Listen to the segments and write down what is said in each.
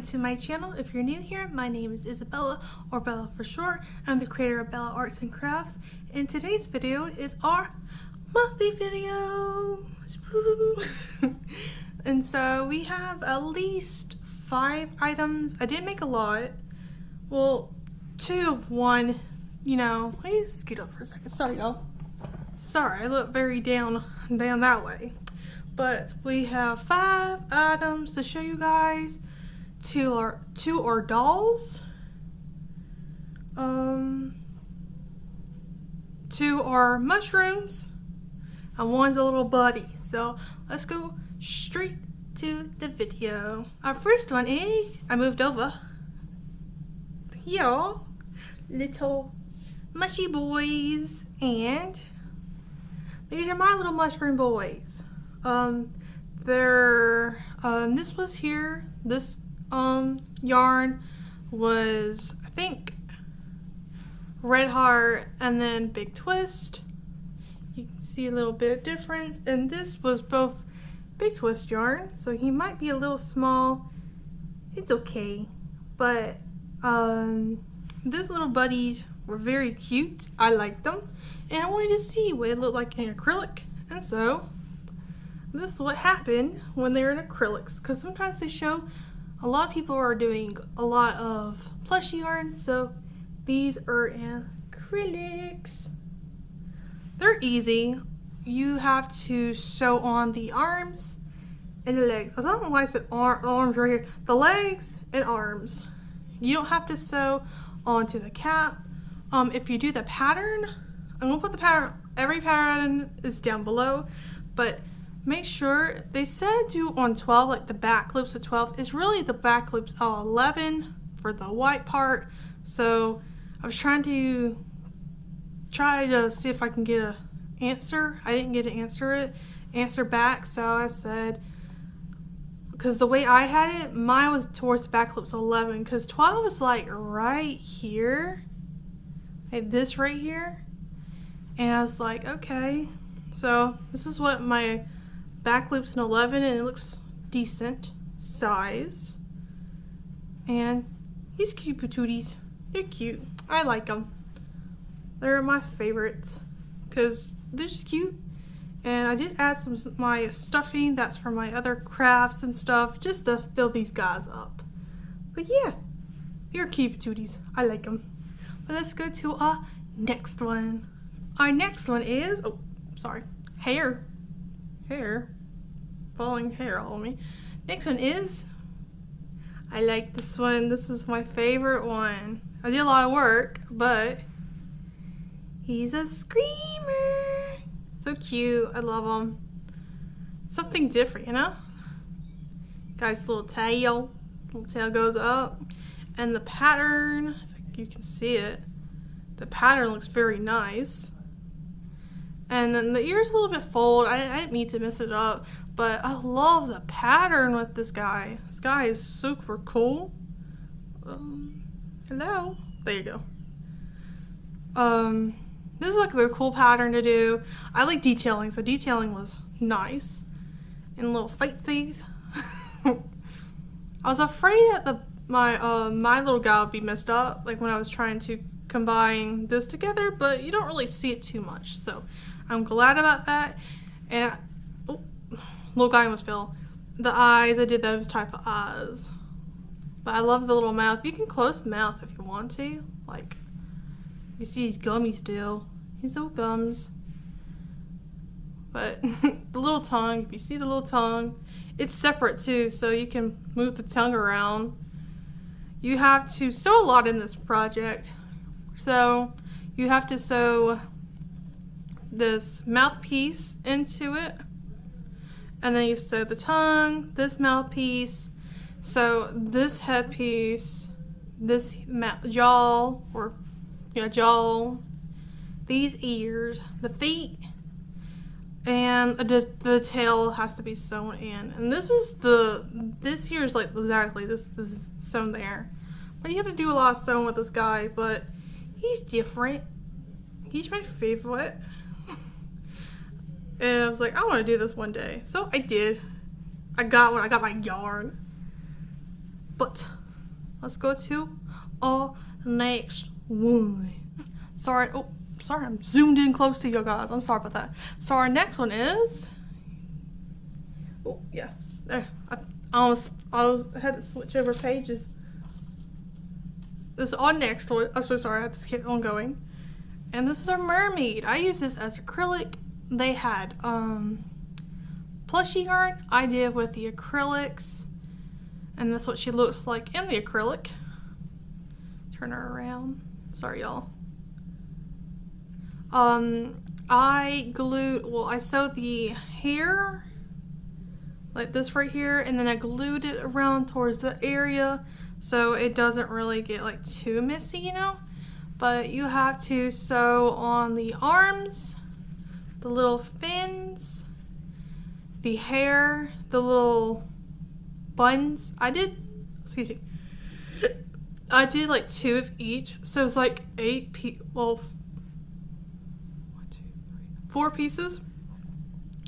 to my channel. If you're new here, my name is Isabella, or Bella for short. I'm the creator of Bella Arts and Crafts, and today's video is our monthly video. And so we have at least 5 items. I didn't make a lot. Well, 2 of one, you know. Let me scoot up for a second. Sorry, y'all. Sorry, I look very down that way. But we have 5 items to show you guys. 2 are dolls. 2 are mushrooms. And 1's a little buddy. So let's go straight to the video. Our first one is, I moved over. Y'all, little mushy boys, and these are my little mushroom boys. This was here. This yarn was, I think, Red Heart and then Big Twist. You can see a little bit of difference, and this was both Big Twist yarn, so he might be a little small. It's okay, but these little buddies were very cute. I liked them, and I wanted to see what it looked like in acrylic, and so this is what happened when they're in acrylics, because sometimes they show a lot of people are doing a lot of plush yarn, so these are in acrylics. They're easy. You have to sew on the arms and the legs. I don't know why I said arms right here. The legs and arms. You don't have to sew onto the cap. If you do the pattern, I'm gonna put the pattern, every pattern is down below, but make sure, they said do on 12, like the back loops of 12. It's really the back loops 11 for the white part. So I was trying to see if I can get an answer. I didn't get an answer back, so I said, because the way I had it, mine was towards the back loops 11, because 12 is like right here, like this right here, and I was like, okay, so this is what my back loops in 11, and it looks decent size. And these cute patooties, they're cute. I like them. They're my favorites because they're just cute. And I did add some my stuffing that's for my other crafts and stuff, just to fill these guys up. But yeah, they're cute patooties. I like them. But let's go to our next one. Our next one is, oh, sorry, hair, falling hair all on me. Next one is, I like this one. This is my favorite one. I did a lot of work, but he's a screamer. So cute. I love him. Something different, you know? Guy's little tail goes up, and the pattern, if you can see it, the pattern looks very nice. And then the ear's a little bit fold. I didn't mean to mess it up, but I love the pattern with this guy. This guy is super cool. Hello. There you go. This is like the cool pattern to do. I like detailing, so detailing was nice. And little fight things. I was afraid that my little guy would be messed up, like when I was trying to combine this together, but you don't really see it too much, so I'm glad about that. And little guy almost fell. The eyes, I did those type of eyes, but I love the little mouth. You can close the mouth if you want to, like you see he's gummy still, he's little gums. But the little tongue, if you see the little tongue, it's separate too, so you can move the tongue around. You have to sew a lot in this project. So you have to sew this mouthpiece into it, and then you sew the tongue, this mouthpiece, so this headpiece, this jaw, these ears, the feet, and the tail has to be sewn in. And this here is like exactly this is sewn there. But you have to do a lot of sewing with this guy, but he's different. He's my favorite. And I was like, I want to do this one day. So I did. I got my yarn. But let's go to our next one. Sorry, I'm zoomed in close to you guys. I'm sorry about that. So our next one is, oh yeah, there. I had to switch over pages. This is our next one. I'm so sorry, I had to keep on going. And this is our Mermaid. I use this as acrylic. They had plushie yarn. I did with the acrylics. And that's what she looks like in the acrylic. Turn her around. Sorry, y'all. I sewed the hair like this right here, and then I glued it around towards the area so it doesn't really get like too messy, you know? But you have to sew on the arms, the little fins, the hair, the little buns. I did like 2 of each, so it's like 4 pieces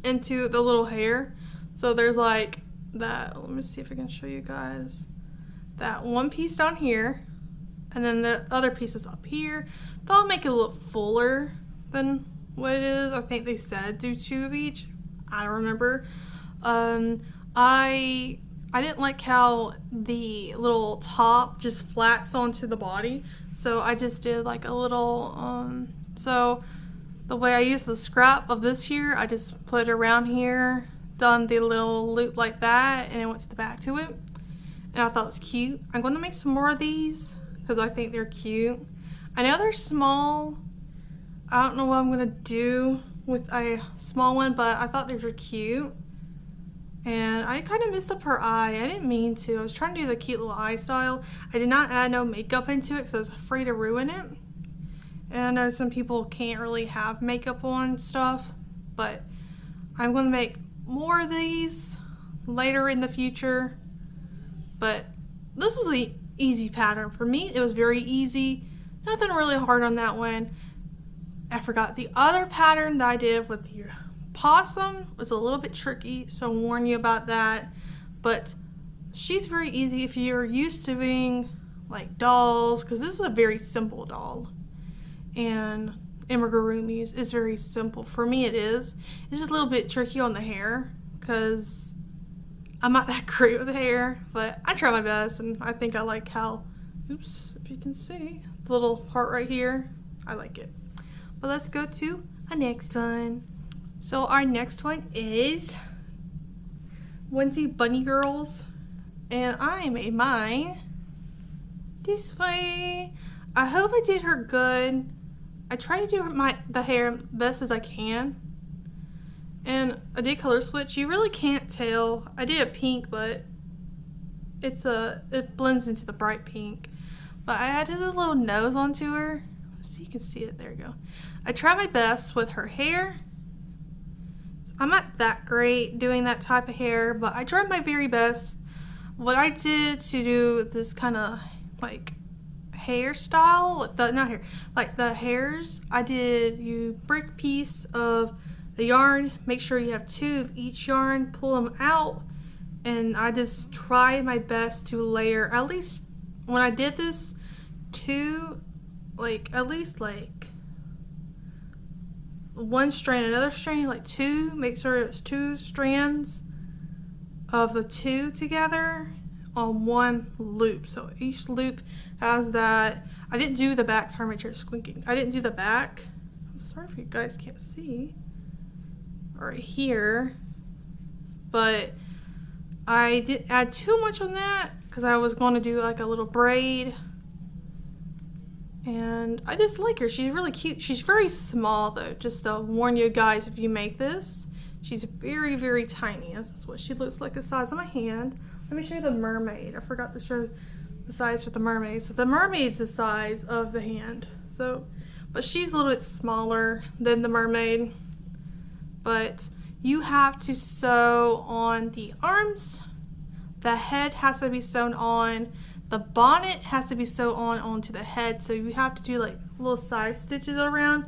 into the little hair. So there's like that, let me see if I can show you guys, that one piece down here, and then the other piece is up here. That'll make it a little fuller than what it is. I think they said do 2 of each. I don't remember. I didn't like how the little top just flats onto the body, so I just did like a little, so the way I used the scrap of this here, I just put it around here, done the little loop like that, and it went to the back to it, and I thought it was cute. I'm going to make some more of these because I think they're cute. I know they're small. I don't know what I'm going to do with a small one, but I thought these were cute. And I kind of messed up her eye. I didn't mean to. I was trying to do the cute little eye style. I did not add no makeup into it because I was afraid to ruin it. And I know some people can't really have makeup on stuff, but I'm going to make more of these later in the future. But this was an easy pattern for me. It was very easy. Nothing really hard on that one. I forgot the other pattern that I did with the possum was a little bit tricky, so I'll warn you about that. But she's very easy if you're used to doing like dolls, because this is a very simple doll. And amigurumis is very simple. For me it is. It's just a little bit tricky on the hair because I'm not that great with the hair, but I try my best, and I think I like how, oops, if you can see, the little part right here, I like it. But let's go to our next one. So our next one is Onesie Bunny Girls, and I made mine this way. I hope I did her good. I try to do the hair best as I can, and I did color switch. You really can't tell. I did a pink, but it blends into the bright pink. But I added a little nose onto her, so you can see it. There you go. I try my best with her hair. I'm not that great doing that type of hair, but I tried my very best. What I did to do this kind of like hairstyle, like the hairs, you break a piece of the yarn, make sure you have 2 of each yarn, pull them out, and I just tried my best to layer, at least when I did this, at least one strand, another strand, like 2, make sure it's 2 strands of the 2 together on one loop. So each loop has that. I didn't do the back. Sorry, my chair's squeaking. I didn't do the back. Sorry if you guys can't see right here, but I didn't add too much on that because I was going to do like a little braid. And I just like her. She's really cute. She's very small though. Just to warn you guys, if you make this, she's very, very tiny. This is what she looks like the size of my hand. Let me show you the mermaid. I forgot to show the size for the mermaid. So the mermaid's the size of the hand. So, but she's a little bit smaller than the mermaid. But you have to sew on the arms. The head has to be sewn on. The bonnet has to be sewn onto the head, so you have to do like little side stitches around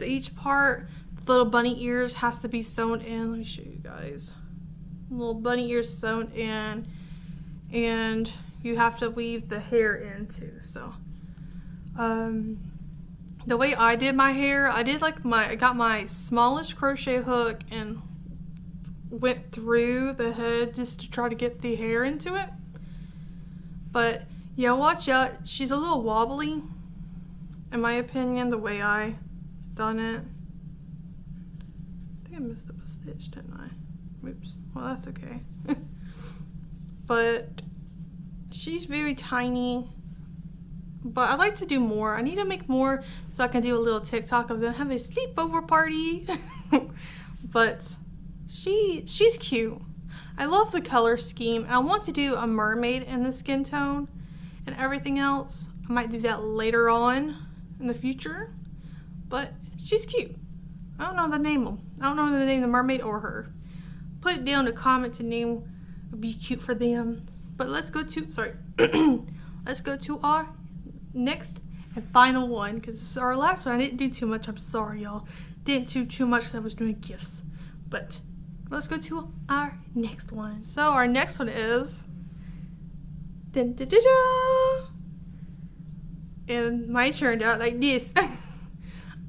each part. The little bunny ears has to be sewn in. Let me show you guys. Little bunny ears sewn in, and you have to weave the hair in too. So the way I did my hair, I got my smallest crochet hook and went through the head just to try to get the hair into it. But yeah, watch out, she's a little wobbly in my opinion, the way I done it. I think I messed up a stitch, didn't I? Oops. Well, that's okay. But she's very tiny. But I'd like to do more. I need to make more so I can do a little TikTok of them having a sleepover party. But she's cute. I love the color scheme. I want to do a mermaid in the skin tone and everything else. I might do that later on in the future. But she's cute. I don't know the name. I don't know the name of the mermaid or her. Put it down in the comment to name would be cute for them. But let's go to let's go to our next and final one, because this is our last one. I didn't do too much. I'm sorry, y'all. Didn't do too much because I was doing gifts. But let's go to our next one. So our next one is dun, dun, dun, dun. And mine turned out like this.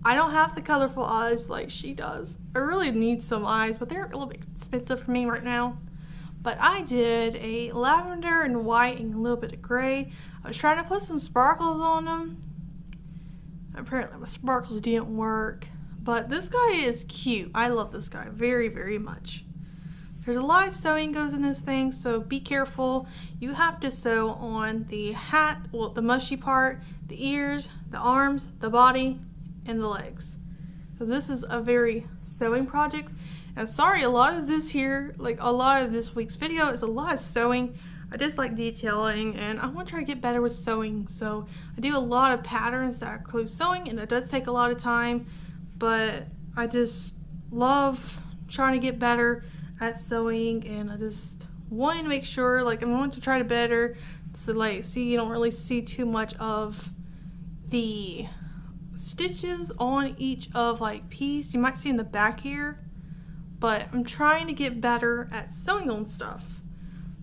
I don't have the colorful eyes like she does. I really need some eyes, but they're a little bit expensive for me right now. But I did a lavender and white and a little bit of gray. I was trying to put some sparkles on them. Apparently my sparkles didn't work. But this guy is cute. I love this guy very, very much. There's a lot of sewing goes in this thing, so be careful. You have to sew on the hat, well, the mushy part, the ears, the arms, the body, and the legs. So this is a very sewing project. And sorry, a lot of this here, like a lot of this week's video is a lot of sewing. I just like detailing and I want to try to get better with sewing. So I do a lot of patterns that include sewing, and it does take a lot of time, but I just love trying to get better at sewing, and I just want to make sure, like I want to try to better so like see you don't really see too much of the stitches on each of like piece. You might see in the back here, but I'm trying to get better at sewing on stuff.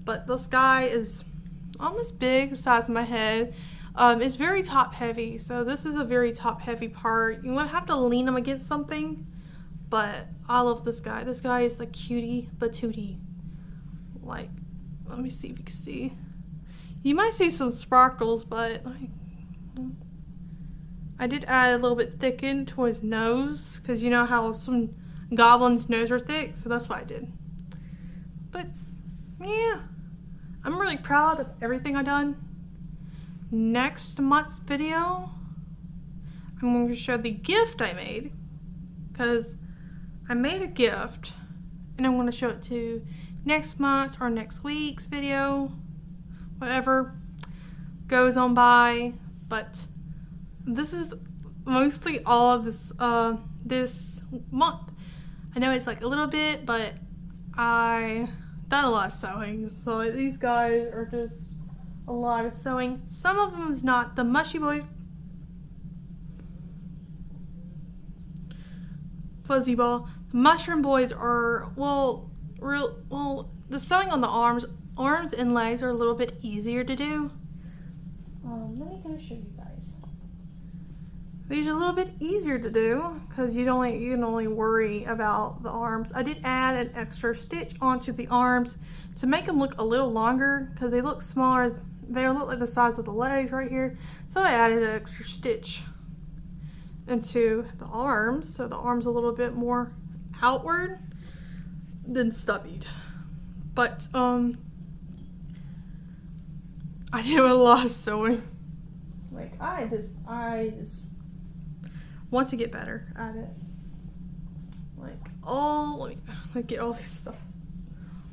But this guy is almost big, the size of my head. It's very top heavy, so this is a very top heavy part. You would have to lean him against something, but I love this guy. This guy is like Cutie Bootie. Like, let me see if you can see. You might see some sparkles, but I did add a little bit thicken to his nose, because you know how some goblins' nose are thick, so that's what I did. But yeah, I'm really proud of everything I've done. Next month's video, I'm going to show the gift I made, because I made a gift and I'm going to show it to next month's or next week's video, whatever goes on by. But this is mostly all of this this month. I know it's like a little bit, but I done a lot of sewing, so these guys are just a lot of sewing. Some of them is not. The mushy boys, fuzzy ball, the mushroom boys are the sewing on the arms and legs are a little bit easier to do. Let me go show you guys. These are a little bit easier to do because you can only worry about the arms. I did add an extra stitch onto the arms to make them look a little longer because they look smaller. They look like the size of the legs right here. So I added an extra stitch into the arms, so the arm's a little bit more outward than stubbied. But I do a lot of sewing. Like I just want to get better at it. Like let me get all this stuff.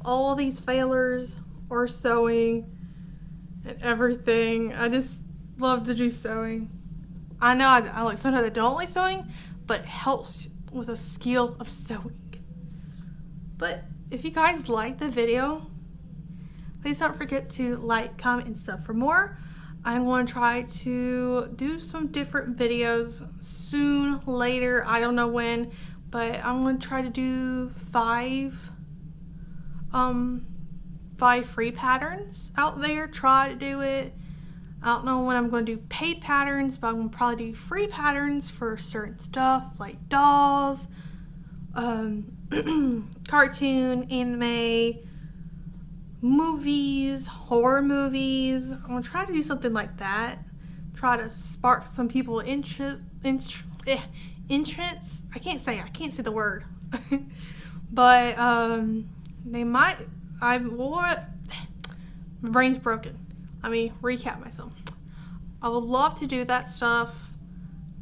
All these failures are sewing and everything. I just love to do sewing. I know I like sometimes I don't like sewing, but it helps with a skill of sewing. But if you guys like the video, please don't forget to like, comment, and sub for more. I'm going to try to do some different videos soon, later, I don't know when, but I'm going to try to do 5 5 free patterns out there. Try to do it. I don't know when I'm going to do paid patterns, but I'm going to probably do free patterns for certain stuff like dolls, cartoon, anime, movies, horror movies. I'm going to try to do something like that. Try to spark some people interest. I can't say the word. But they might. My brain's broken. Let me recap myself. I would love to do that stuff.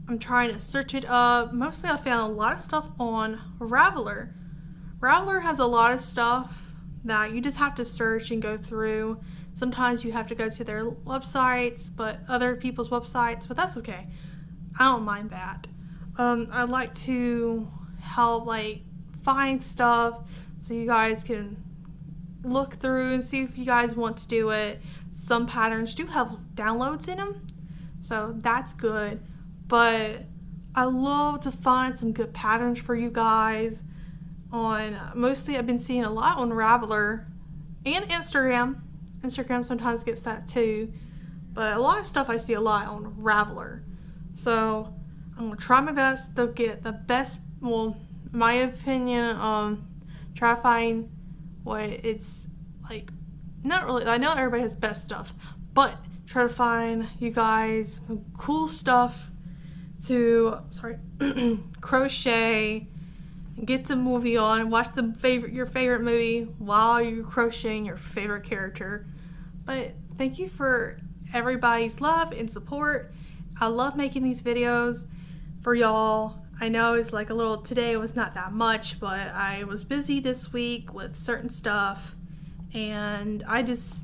I'm trying to search it up. Mostly I found a lot of stuff on Ravelry. Ravelry has a lot of stuff that you just have to search and go through. Sometimes you have to go to their websites, but other people's websites, but that's okay. I don't mind that. I like to help find stuff so you guys can look through and see if you guys want to do it. Some patterns do have downloads in them, so that's good. But I love to find some good patterns for you guys on, mostly I've been seeing a lot on Ravelry and Instagram. Instagram sometimes gets that too, but a lot of stuff I see a lot on Ravelry. So I'm going to try my best to get the best, well, in my opinion, try to find what it's like. Not really, I know everybody has best stuff, but try to find you guys cool stuff to crochet and get the movie on and watch your favorite movie while you're crocheting your favorite character. But thank you for everybody's love and support. I love making these videos for y'all. I know it's like today was not that much, but I was busy this week with certain stuff, and I just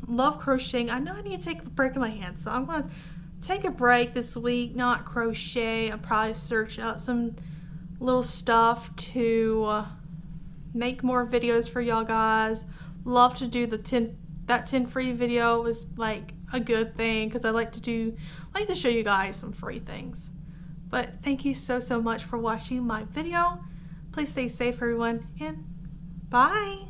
love crocheting. I know I need to take a break in my hands, so I'm going to take a break this week, not crochet. I'll probably search out some little stuff to make more videos for y'all guys. Love to do that 10 free video was like a good thing, because I like to show you guys some free things. But thank you so much for watching my video. Please stay safe, everyone, and bye.